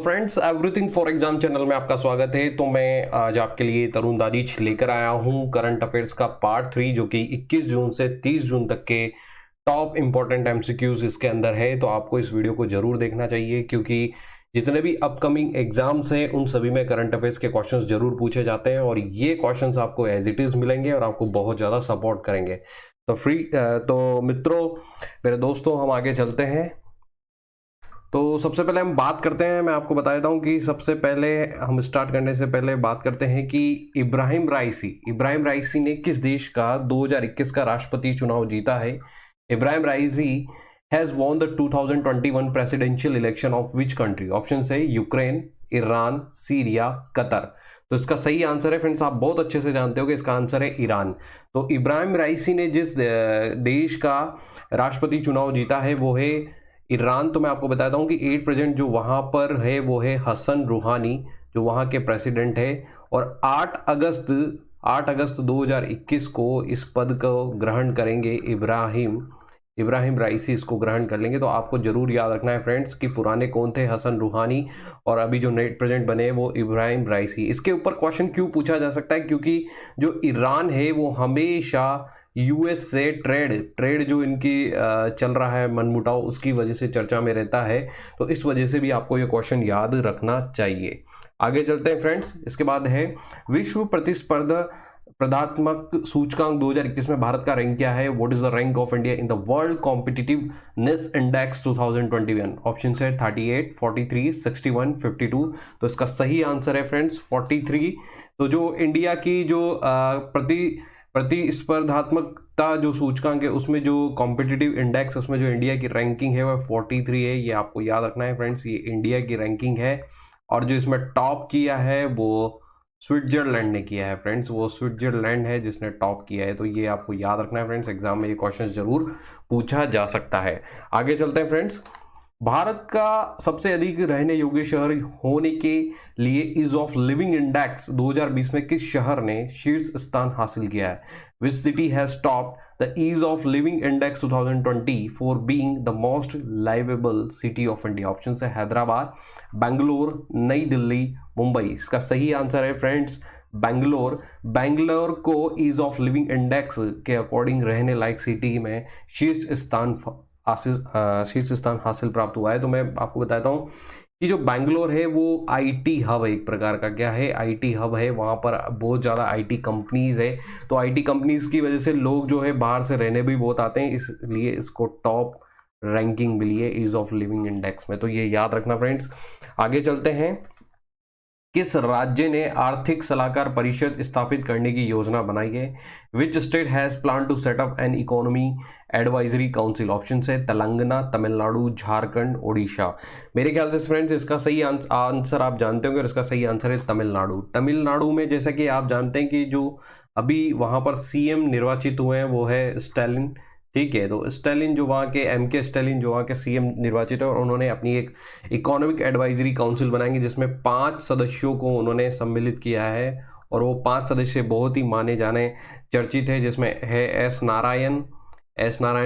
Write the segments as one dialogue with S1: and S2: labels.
S1: Friends, everything for exam channel में आपका स्वागत है। तो मैं आज आपके लिए तरुण दादीच लेकर आया हूं करंट अफेयर्स का पार्ट 3, जो कि 21 जून से 30 जून तक के टॉप इंपॉर्टेंट एमसीक्यूज इसके अंदर है। तो आपको इस वीडियो को जरूर देखना चाहिए, क्योंकि जितने भी अपकमिंग एग्जाम्स हैं उन सभी में करंट अफेयर्स के क्वेश्चंस जरूर पूछे जाते हैं, और ये क्वेश्चंस आपको एज इट इज मिलेंगे और आपको बहुत ज्यादा सपोर्ट करेंगे। तो मित्रों, मेरे दोस्तों, हम आगे चलते हैं। तो सबसे पहले हम बात करते हैं, मैं आपको बता देता हूं कि सबसे पहले हम स्टार्ट करने से पहले बात करते हैं कि इब्राहिम राइसी ने किस देश का 2021 का राष्ट्रपति चुनाव जीता है। Ebrahim Raisi has won the 2021 presidential election of which country? Option है यूक्रेन, ईरान, सीरिया, कतर। तो इसका सही आंसर है फ्रेंड्स, आप बहुत अच्छे से जानते हो कि इसका आंसर है ईरान। तो इब्राहिम राइसी ने जिस देश का राष्ट्रपति चुनाव जीता है वो है ईरान। तो मैं आपको बताता हूं कि 8% जो वहां पर है वो है हसन रूहानी, जो वहां के प्रेसिडेंट है, और 8 अगस्त 2021 को इस पद को ग्रहण करेंगे इब्राहिम राइसी इसको ग्रहण कर लेंगे। तो आपको जरूर याद रखना है फ्रेंड्स कि पुराने कौन थे, हसन रूहानी, और अभी जो नए प्रेजेंट बने वो इब्राहिम राइसी। इसके ऊपर क्वेश्चन क्यों पूछा जा सकता है? क्योंकि जो ईरान है वो हमेशा यूएस से ट्रेड जो इनकी चल रहा है मनमुटाव, उसकी वजह से चर्चा में रहता है। तो इस वजह से भी आपको ये क्वेश्चन याद रखना चाहिए। आगे चलते हैं फ्रेंड्स। इसके बाद है विश्व प्रतिस्पर्धात्मक सूचकांक 2021 में भारत का रैंक क्या है? What is the rank of India in the world competitiveness index 2021? Option है 38, 43, 61, 52। तो इसका सही आंसर है फ्रेंड्स 43। तो जो इंडिया की जो प्रतिस्पर्धात्मकता जो सूचकांक है, उसमें जो कॉम्पिटिटिव इंडेक्स, उसमें जो इंडिया की रैंकिंग है वो 43 है। ये आपको याद रखना है फ्रेंड्स, ये इंडिया की रैंकिंग है। और जो इसमें टॉप किया है वो स्विट्जरलैंड ने किया है फ्रेंड्स, वो स्विट्जरलैंड है जिसने टॉप किया है। तो ये आपको याद रखना है फ्रेंड्स, एग्जाम में ये क्वेश्चन जरूर पूछा जा सकता है। आगे चलते हैं फ्रेंड्स। भारत का सबसे अधिक रहने योग्य शहर होने के लिए ईज ऑफ लिविंग इंडेक्स 2020 में किस शहर ने शीर्ष स्थान हासिल किया है? Which city has topped the ease of living index 2020 for being the most liveable city of India? Option है हैदराबाद, बेंगलोर, नई दिल्ली, मुंबई। इसका सही आंसर है फ्रेंड्स बेंगलोर को ईज ऑफ लिविंग इंडेक्स के अकॉर्डिंग रहने लायक सिटी में शीर्ष स्थान हासिल प्राप्त हुआ है। तो मैं आपको बताता हूं कि जो बैंगलोर है वो आईटी हब है, एक प्रकार का। क्या है? आईटी हब है। वहां पर बहुत ज़्यादा आईटी कंपनीज है। तो आईटी कंपनीज की वजह से लोग जो है बाहर से रहने भी बहुत आते हैं, इसलिए इसको टॉप रैंकिंग मिली है ईज ऑफ लिविंग इंडेक्स में। तो ये याद रखना फ्रेंड्स। आगे चलते हैं। किस राज्य ने आर्थिक सलाहकार परिषद स्थापित करने की योजना बनाई है? Which state has plan to set up an economy advisory council? Option है तेलंगाना, तमिलनाडु, झारखंड, ओडिशा। मेरे ख्याल से फ्रेंड्स इसका सही आंसर आप जानते होंगे, और इसका सही आंसर है तमिलनाडु में जैसा कि आप जानते हैं कि जो अभी वहां पर सीएम निर्वाचित हुए हैं वो है स्टालिन। ठीक है, तो स्टालिन जो वहाँ के एमके स्टालिन जो वहाँ के सीएम निर्वाचित है, और उन्होंने अपनी एक इकोनॉमिक एडवाइजरी काउंसिल बनाएंगे जिसमें 5 सदस्यों को उन्होंने सम्मिलित किया है। और वो 5 सदस्य बहुत ही माने जाने चर्चित है, जिसमें है एस नारायण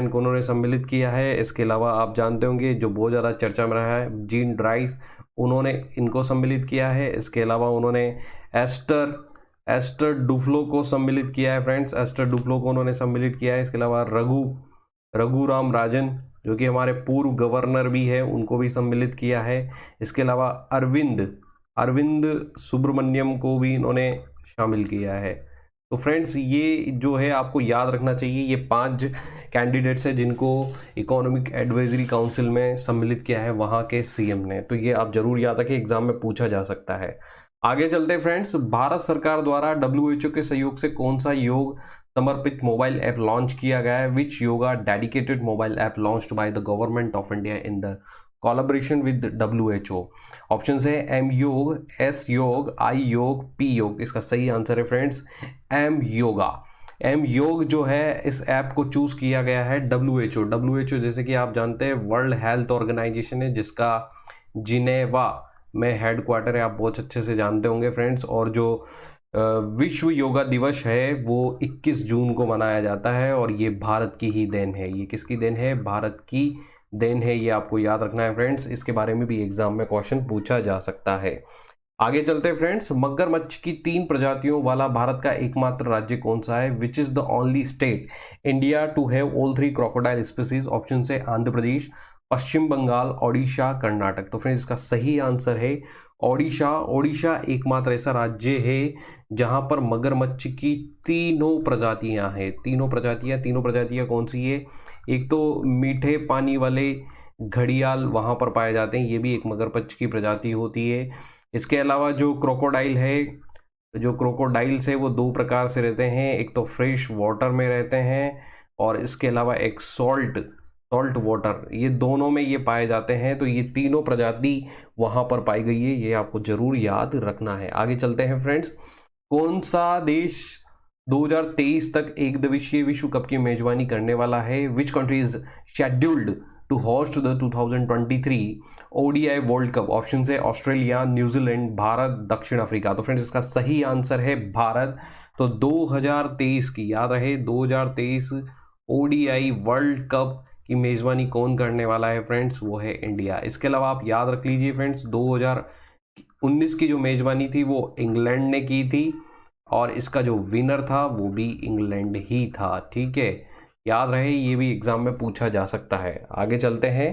S1: को उन्होंने सम्मिलित किया है। इसके अलावा आप जानते होंगे जो बहुत ज़्यादा चर्चा में रहा है, जीन ड्राइस, उन्होंने इनको सम्मिलित किया है। इसके अलावा उन्होंने एस्टर डुफ्लो को सम्मिलित किया है फ्रेंड्स, एस्टर डुफ्लो को उन्होंने सम्मिलित किया है। इसके अलावा रघुराम राजन जो कि हमारे पूर्व गवर्नर भी है, उनको भी सम्मिलित किया है। इसके अलावा अरविंद सुब्रमण्यम को भी इन्होंने शामिल किया है। तो फ्रेंड्स ये जो है आपको याद रखना चाहिए, ये 5 कैंडिडेट्स हैं जिनको इकोनॉमिक एडवाइजरी काउंसिल में सम्मिलित किया है वहाँ के सीएम ने। तो ये आप जरूर याद रखें, एग्जाम में पूछा जा सकता है। आगे चलते हैं फ्रेंड्स। भारत सरकार द्वारा WHO के सहयोग से कौन सा योग समर्पित मोबाइल ऐप लॉन्च किया गया है? Which yoga dedicated mobile app launched by the government of India in the collaboration with WHO? Option है M yoga, S yoga, I योग, पी योग। इसका सही आंसर है फ्रेंड्स एम योग जो है इस ऐप को चूज किया गया है WHO जैसे कि आप जानते हैं वर्ल्ड हेल्थ ऑर्गेनाइजेशन है, जिसका जिनेवा में हेडक्वार्टर है, आप बहुत अच्छे से जानते होंगे फ्रेंड्स। और जो विश्व योगा दिवस है वो 21 जून को मनाया जाता है, और ये भारत की ही देन है। ये किसकी देन है? भारत की देन है, ये आपको याद रखना है फ्रेंड्स। इसके बारे में भी एग्जाम में क्वेश्चन पूछा जा सकता है। आगे चलते हैं फ्रेंड्स। मगरमच्छ की 3 प्रजातियों वाला भारत का एकमात्र राज्य कौन सा है? Which is the only state India to have all 3 crocodile species? Option है आंध्र प्रदेश, पश्चिम बंगाल, ओडिशा, कर्नाटक। तो फ्रेंड्स इसका सही आंसर है ओडिशा। ओडिशा एकमात्र ऐसा राज्य है जहां पर मगरमच्छ की तीनों प्रजातियां हैं। तीनों प्रजातियां कौन सी है? एक तो मीठे पानी वाले घड़ियाल वहां पर पाए जाते हैं, ये भी एक मगरमच्छ की प्रजाति होती है। इसके अलावा जो क्रोकोडाइल है, जो क्रोकोडाइल्स है वो 2 प्रकार से रहते हैं, एक तो फ्रेश वाटर में रहते हैं और इसके अलावा एक सॉल्ट वाटर, ये दोनों में ये पाए जाते हैं। तो ये तीनों प्रजाति वहां पर पाई गई है, ये आपको जरूर याद रखना है। आगे चलते हैं फ्रेंड्स। कौन सा देश 2023 तक एक दिवसीय विश्व कप की मेजबानी करने वाला है? Which country is scheduled to host the 2023 ODI World Cup? Option है ऑस्ट्रेलिया, न्यूजीलैंड, भारत, दक्षिण अफ्रीका। तो फ्रेंड्स इसका सही आंसर है भारत। तो 2023 की, याद रहे 2023 ओडीआई वर्ल्ड कप की मेजबानी कौन करने वाला है फ्रेंड्स? वो है इंडिया। इसके अलावा आप याद रख लीजिए फ्रेंड्स, 2019 की जो मेजबानी थी वो इंग्लैंड ने की थी और इसका जो विनर था वो भी इंग्लैंड ही था। ठीक है, याद रहे, ये भी एग्जाम में पूछा जा सकता है। आगे चलते हैं।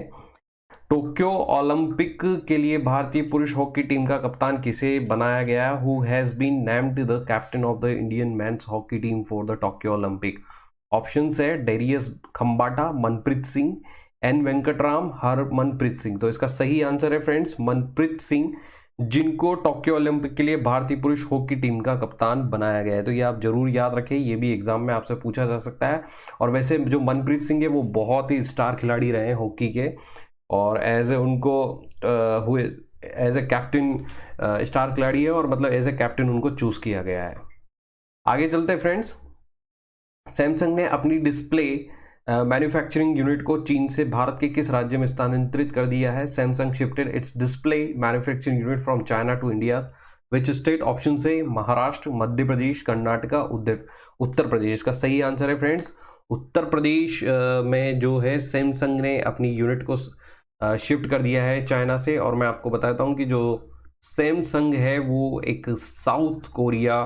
S1: टोक्यो ओलंपिक के लिए भारतीय पुरुष हॉकी टीम का कप्तान किसे बनाया गया? Who has been named the captain of the Indian men's hockey team for the Tokyo Olympic? Option है डेरियस खम्बाटा, मनप्रीत सिंह, एन वेंकटराम, हरमनप्रीत सिंह। तो इसका सही आंसर है फ्रेंड्स मनप्रीत सिंह, जिनको टोक्यो ओलंपिक के लिए भारतीय पुरुष हॉकी टीम का कप्तान बनाया गया है। तो ये आप जरूर याद रखें, ये भी एग्जाम में आपसे पूछा जा सकता है। और वैसे जो मनप्रीत सिंह है वो बहुत ही स्टार खिलाड़ी रहे हैं हॉकी के, और एज ए उनको हुए एज ए कैप्टन स्टार खिलाड़ी है, और मतलब एज ए कैप्टन उनको चूज किया गया है। आगे चलते हैं फ्रेंड्स। सैमसंग ने अपनी डिस्प्ले मैन्युफैक्चरिंग यूनिट को चीन से भारत के किस राज्य में स्थानांतरित कर दिया है? Samsung shifted its display manufacturing unit from China to India which state? Option से महाराष्ट्र, मध्य प्रदेश, कर्नाटका, उत्तर प्रदेश। का सही आंसर है फ्रेंड्स उत्तर प्रदेश में जो है सैमसंग ने अपनी यूनिट को शिफ्ट कर दिया है चाइना से। और मैं आपको बताता हूं कि जो सैमसंग है वो एक साउथ कोरिया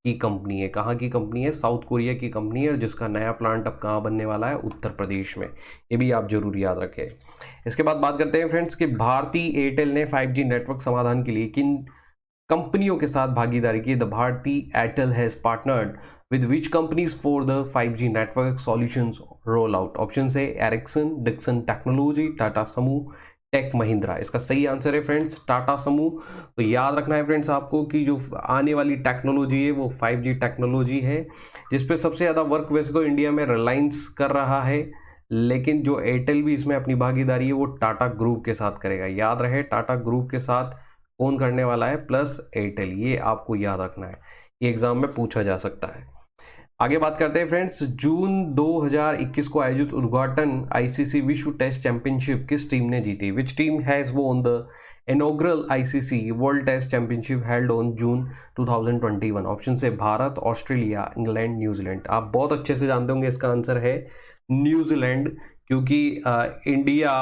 S1: की कंपनी है। कहाँ की कंपनी है? साउथ कोरिया की कंपनी है, और जिसका नया प्लांट अब कहाँ बनने वाला है? उत्तर प्रदेश में। ये भी आप जरूर याद रखें। इसके बाद बात करते हैं फ्रेंड्स कि भारती एयरटेल ने 5G नेटवर्क समाधान के लिए किन कंपनियों के साथ भागीदारी की? The Bharti Airtel has partnered with which companies for the 5G network solutions roll out? Option है एरिक्सन, डिक्सन टेक्नोलॉजी, टाटा समूह, टेक महिंद्रा। इसका सही आंसर है फ्रेंड्स टाटा समूह। तो याद रखना है फ्रेंड्स आपको कि जो आने वाली टेक्नोलॉजी है वो 5G टेक्नोलॉजी है, जिसपे सबसे ज़्यादा वर्क वैसे तो इंडिया में रिलायंस कर रहा है, लेकिन जो एयरटेल भी इसमें अपनी भागीदारी है वो टाटा ग्रुप के साथ करेगा। याद रहे टाटा ग्रुप के साथ कौन करने वाला है? Plus Airtel. ये आपको याद रखना है, ये एग्जाम में पूछा जा सकता है। आगे बात करते हैं फ्रेंड्स। जून 2021 को आयोजित उद्घाटन आईसीसी विश्व टेस्ट चैंपियनशिप किस टीम ने जीती? Which team has won the inaugural ICC World Test Championship held on June 2021? Option है भारत, ऑस्ट्रेलिया, इंग्लैंड, न्यूजीलैंड। आप बहुत अच्छे से जानते होंगे इसका आंसर है न्यूजीलैंड, क्योंकि इंडिया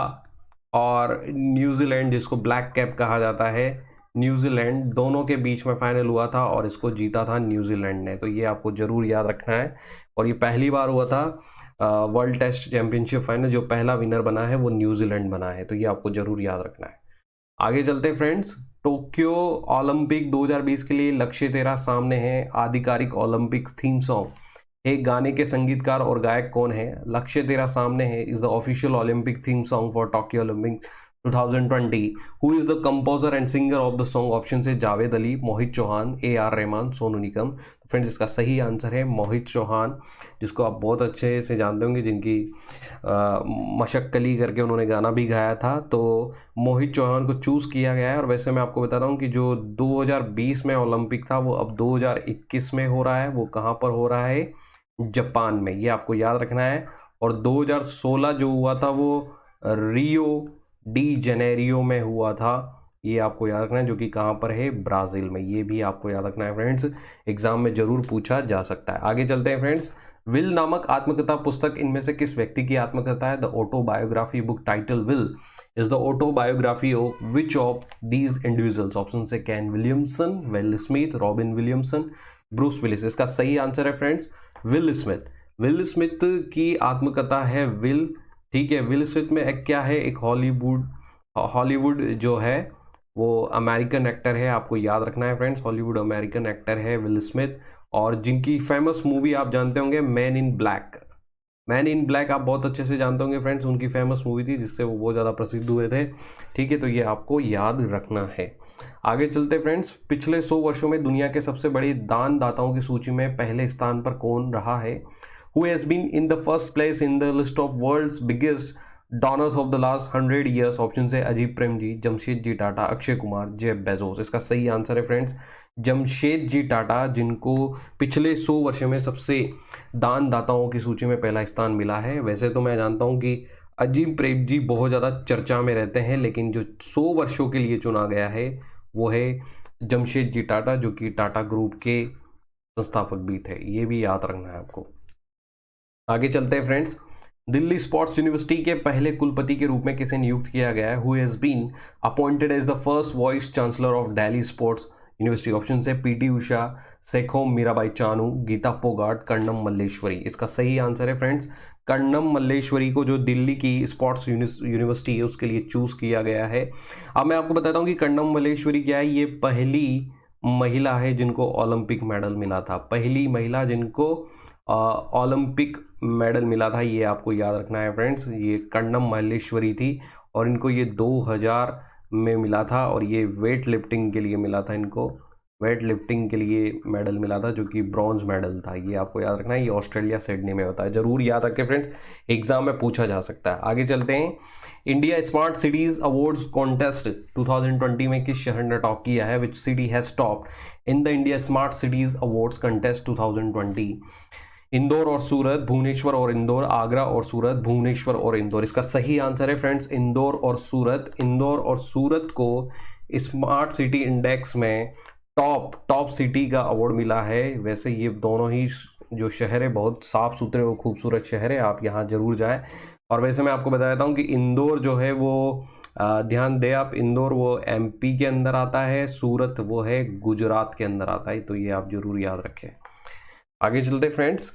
S1: और न्यूजीलैंड, जिसको ब्लैक कैप कहा जाता है, न्यूजीलैंड, दोनों के बीच में फाइनल हुआ था और इसको जीता था न्यूजीलैंड ने। तो ये आपको जरूर याद रखना है। और ये पहली बार हुआ था वर्ल्ड टेस्ट चैंपियनशिप फाइनल, जो पहला विनर बना है वो न्यूजीलैंड बना है। तो ये आपको जरूर याद रखना है। आगे चलते हैं फ्रेंड्स। टोक्यो ओलंपिक 2020 के लिए लक्ष्य तेरा सामने है आधिकारिक ओलंपिक थीम सॉन्ग। एक गाने के संगीतकार और गायक कौन है? लक्ष्य तेरा सामने है is the official Olympic theme song for Tokyo Olympic 2020. Who is the composer and singer of the song? Option से जावेद अली, मोहित चौहान, AR रहमान, सोनू निगम। तो फ्रेंड्स इसका सही आंसर है मोहित चौहान, जिसको आप बहुत अच्छे से जानते होंगे, जिनकी मशक्कली करके उन्होंने गाना भी गाया था। तो मोहित चौहान को चूज़ किया गया है। और वैसे मैं आपको बताता हूँ कि जो 2020 में ओलंपिक था वो अब 2021 में हो रहा है। वो कहाँ पर हो रहा है? जापान में। ये आपको याद रखना है। और 2016 जो हुआ था वो रियो डी जेनेरियो में हुआ था। ये आपको याद रखना है, जो कि कहाँ पर है? ब्राज़ील में। ये भी आपको याद रखना है फ्रेंड्स, एग्जाम में जरूर पूछा जा सकता है। आगे चलते हैं फ्रेंड्स। विल नामक आत्मकथा पुस्तक इनमें से किस व्यक्ति की आत्मकथा है? The autobiography book title Will is the autobiography of which of these individuals? Option से Kane Williamson, Will Smith, Robin Williamson, Bruce Willis. इसका सही आंसर है friends Will Smith. Will Smith की आत्मकथा है विल। ठीक है, विल स्मिथ में एक क्या है, एक हॉलीवुड जो है वो अमेरिकन एक्टर है, आपको याद रखना है फ्रेंड्स, हॉलीवुड अमेरिकन एक्टर है विल स्मिथ। और जिनकी फेमस मूवी आप जानते होंगे man in black. Man in black आप बहुत अच्छे से जानते होंगे फ्रेंड्स, उनकी फेमस मूवी थी जिससे वो बहुत ज़्यादा प्रसिद्ध हुए थे। ठीक है, तो ये आपको याद रखना है। आगे चलते फ्रेंड्स, पिछले 100 वर्षों में दुनिया के सबसे बड़े दानदाताओं की सूची में पहले स्थान पर कौन रहा है? Who has been in the first place in the list of world's biggest donors of the last 100 years? Option है अजीब प्रेम जी, जमशेद जी टाटा, अक्षय कुमार, जेफ बेजोस। इसका सही आंसर है फ्रेंड्स जमशेद जी टाटा, जिनको पिछले 100 वर्षों में सबसे दानदाताओं की सूची में पहला स्थान मिला है। वैसे तो मैं जानता हूं कि अजीब प्रेम जी बहुत ज़्यादा चर्चा में रहते हैं, लेकिन जो 100 वर्षों के लिए चुना गया है वो है जमशेद जी टाटा, जो कि टाटा ग्रुप के संस्थापक भी थे। ये भी याद रखना है आपको। आगे चलते हैं फ्रेंड्स, दिल्ली स्पोर्ट्स यूनिवर्सिटी के पहले कुलपति के रूप में किसे नियुक्त किया गया है? Who has been appointed as the first vice chancellor of Delhi Sports University? Option है पीटी उषा, सेखोम मीराबाई चानू, गीता फोगाट, कर्णम मल्लेश्वरी। इसका सही आंसर है फ्रेंड्स कर्णम मल्लेश्वरी को, जो दिल्ली की स्पोर्ट्स यूनिवर्सिटी है उसके लिए चूज किया गया है। अब मैं आपको बताता हूँ कि कर्णम मल्लेश्वरी क्या है। ये पहली महिला है जिनको ओलंपिक मेडल मिला था, पहली महिला जिनको ओलंपिक मेडल मिला था, ये आपको याद रखना है फ्रेंड्स। ये कर्णम मल्लेश्वरी थी और इनको ये 2000 में मिला था, और ये वेट लिफ्टिंग के लिए मिला था, इनको वेट लिफ्टिंग के लिए मेडल मिला था, जो कि ब्रॉन्ज मेडल था। ये आपको याद रखना है, ये ऑस्ट्रेलिया सिडनी में होता है, जरूर याद रखें फ्रेंड्स, एग्जाम में पूछा जा सकता है। आगे चलते हैं, India smart cities awards contest 2020 में किस शहर ने टॉप किया है? Which city has topped in the India smart cities awards contest 2020? Indore और सूरत, भुवनेश्वर और इंदौर, आगरा और सूरत, भुवनेश्वर और इंदौर। इसका सही आंसर है फ्रेंड्स इंदौर और सूरत। इंदौर और सूरत को स्मार्ट सिटी इंडेक्स में टॉप सिटी का अवार्ड मिला है। वैसे ये दोनों ही जो शहर है बहुत साफ सुथरे और खूबसूरत शहर है, आप यहाँ जरूर जाएं। और वैसे मैं आपको बता देता हूँ कि इंदौर जो है वो ध्यान दें आप, इंदौर वो एमपी के अंदर आता है, सूरत वो है गुजरात के अंदर आता है, तो ये आप जरूर याद रखें। आगे चलते फ्रेंड्स,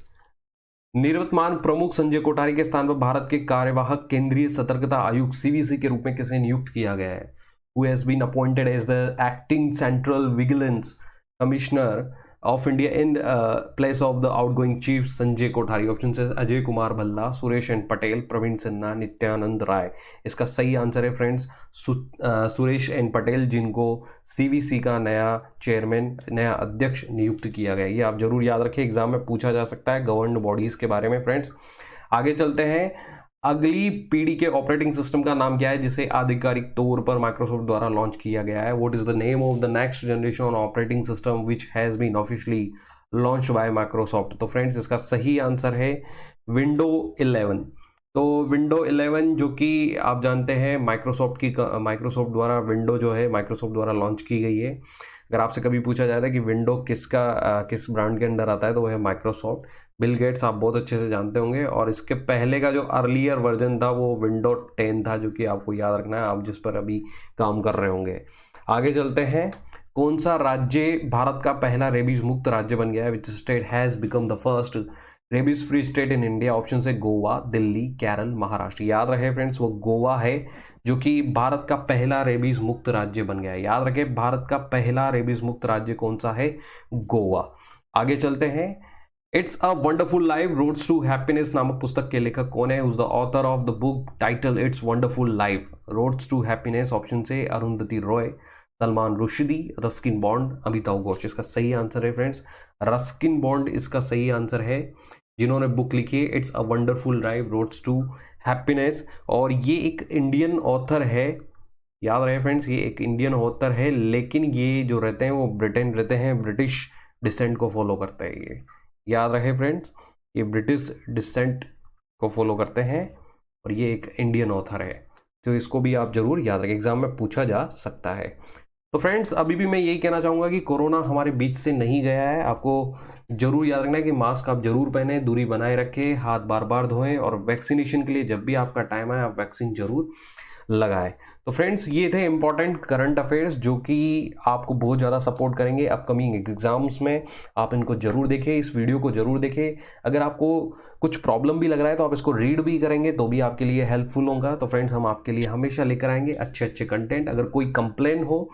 S1: निवर्तमान प्रमुख संजय कोठारी के स्थान पर भारत के कार्यवाहक केंद्रीय सतर्कता आयुक्त सीवीसी के रूप में किसे नियुक्त किया गया है? Who has been appointed as the acting central vigilance commissioner of India in place of the outgoing chief Sanjay Kothari? Option है अजय कुमार भल्ला, सुरेश एन पटेल, प्रवीण सिन्हा, नित्यानंद राय। इसका सही आंसर है फ्रेंड्स सुरेश एन पटेल, जिनको सीवीसी का नया चेयरमैन, नया अध्यक्ष नियुक्त किया गया। ये आप जरूर याद रखें, एग्जाम में पूछा जा सकता है गवर्नड बॉडीज के बारे में फ्रेंड्स। आगे चलते हैं, अगली पीढ़ी के ऑपरेटिंग सिस्टम का नाम क्या है जिसे आधिकारिक तौर पर माइक्रोसॉफ्ट द्वारा लॉन्च किया गया है? What is the name of the next generation operating system which has been officially launched by Microsoft? तो फ्रेंड्स इसका सही आंसर है विंडो 11। तो विंडो 11 जो कि आप जानते हैं माइक्रोसॉफ्ट द्वारा विंडो जो है माइक्रोसॉफ्ट द्वारा लॉन्च की गई है। अगर आपसे कभी पूछा जाता है कि विंडो किस ब्रांड के अंडर आता है, तो वो है माइक्रोसॉफ्ट। बिल गेट्स आप बहुत अच्छे से जानते होंगे, और इसके पहले का जो अर्लियर वर्जन था वो विंडो 10 था, जो कि आपको याद रखना है, आप जिस पर अभी काम कर रहे होंगे। आगे चलते हैं, कौन सा राज्य भारत का पहला रेबीज मुक्त राज्य बन गया है? Which state has become the first rabies free state in India? Option है गोवा, दिल्ली, केरल, महाराष्ट्र। याद रहे फ्रेंड्स वो गोवा है जो कि भारत का पहला रेबीज मुक्त राज्य बन गया है। याद रखे भारत का पहला रेबीज मुक्त राज्य कौन सा है? गोवा। आगे चलते हैं, it's a wonderful life roads to happiness नामक पुस्तक के लेखक कौन है? Who's the author of the book title it's wonderful life roads to happiness? Option से अरुंधति रॉय, सलमान रुश्दी, रस्किन बॉन्ड, अमिताभ घोष। इसका सही आंसर है फ्रेंड्स रस्किन बॉन्ड, इसका सही आंसर है, जिन्होंने बुक लिखी है it's a wonderful life roads to happiness. और ये एक इंडियन ऑथर है, याद रहे फ्रेंड्स ये एक इंडियन ऑथर है, लेकिन ये जो रहते हैं वो ब्रिटेन रहते हैं, ब्रिटिश डिसेंट को फॉलो करते हैं। ये याद रहे फ्रेंड्स, ये ब्रिटिश डिसेंट को फॉलो करते हैं और ये एक इंडियन ऑथर है, तो इसको भी आप जरूर याद रखें, एग्जाम में पूछा जा सकता है। तो फ्रेंड्स अभी भी मैं यही कहना चाहूंगा कि कोरोना हमारे बीच से नहीं गया है। आपको जरूर याद रखना है कि मास्क आप जरूर पहने, दूरी बनाए रखें, हाथ बार बार धोएं और वैक्सीनेशन के लिए जब भी आपका टाइम आए आप वैक्सीन जरूर लगाएं। तो फ्रेंड्स ये थे इंपॉर्टेंट करंट अफेयर्स जो कि आपको बहुत ज़्यादा सपोर्ट करेंगे अपकमिंग एग्जाम्स में। आप इनको जरूर देखें, इस वीडियो को जरूर देखें। अगर आपको कुछ प्रॉब्लम भी लग रहा है तो आप इसको रीड भी करेंगे तो भी आपके लिए हेल्पफुल होगा। तो फ्रेंड्स हम आपके लिए हमेशा लेकर आएंगे अच्छे अच्छे कंटेंट। अगर कोई कंप्लेन हो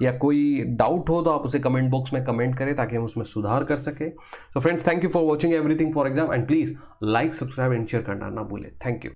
S1: या कोई डाउट हो तो आप उसे कमेंट बॉक्स में कमेंट करें ताकि हम उसमें सुधार कर सके। तो friends thank you for watching everything for exam and please like, subscribe and share करना ना भूलें। Thank you.